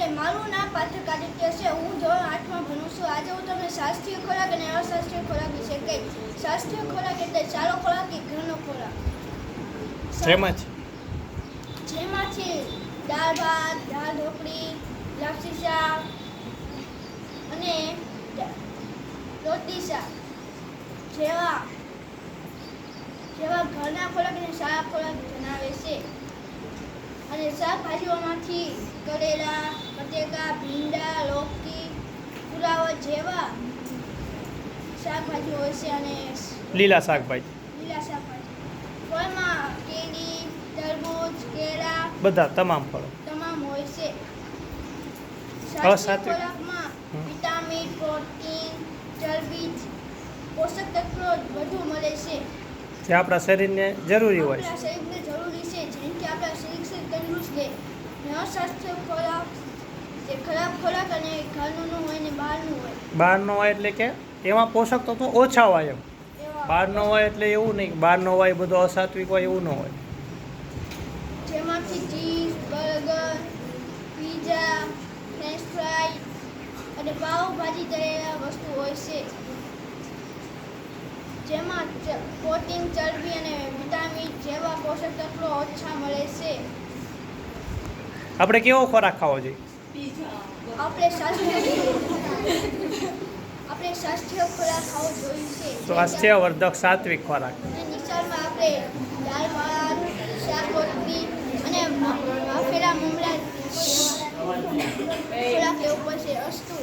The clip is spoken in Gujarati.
નમસ્તે, મારું નામ પાઠક આદિત્ય છે. હું ધોરણ 8માં ભણું છું. આજે હું તમને શાસ્ત્રીય ખોરાક અને અશાસ્ત્રીય ખોરાક વિશે કહીશ. શાસ્ત્રીય ખોરાક એટલે સારો ખોરાક કે ઘરનો ખોરાક. જેમાં છે દાળ ભાત, દાળ ઢોકળી, લાપસી શાક અને રોટલી શાક જેવા ઘરના ખોરાક અને સારા ખોરાક જણાવે છે. અને શાકભાજીઓમાંથી કરેલા, બટેકા, ભીંડા, લૌકી, ફુલાવર જેવા શાકભાજી હોય છે. અને લીલા શાકભાજી ફળમાં કેરી, તરબૂચ, કેળા બધા તમામ ફળો હોય છે. શાસ્ત્રીય અસાત્વિક ખોરાકમાં વિટામિન, પ્રોટીન, ચરબી, પોષક તત્વો બધું મળે છે જે આપણા શરીરને જરૂરી હોય આપણા શરીરને જરૂરી છે. જેમ કે આપણા શરીર તંદુરસ્ત રહે. અશાસ્ત્રીય ખોરાક જે ખરાબ ખોરાક અને ઘરનું ન હોય ને બહારનું હોય. બહારનો હોય એટલે કે એમાં પોષક તત્વો ઓછા હોય એમ. બહારનો હોય એટલે એવું નહીં બહારનો હોય બધો અસાત્વિક હોય એવું ન હોય. જેમાંથી cheese, burger, pizza, French fry અને પાવભાજી જેવા વસ્તુ હોય છે. જેમાં પ્રોટીન, ચરબી અને વિટામિન જેવા પોષક તત્વો ઓછા મળે છે. આપણે કેવો ખોરાક ખાવો જોઈએ? આપણે શાસ્ત્રીય ખોરાક ખાવો જોઈએ. સ્વાસ્થ્યવર્ધક સાત્વિક ખોરાક. અને નિશાળમાં આપણે દાળ ભાત, શાક રોટલી અને બાફેલા મમરા ખોરાક લેવો પડશે. અસ્તુ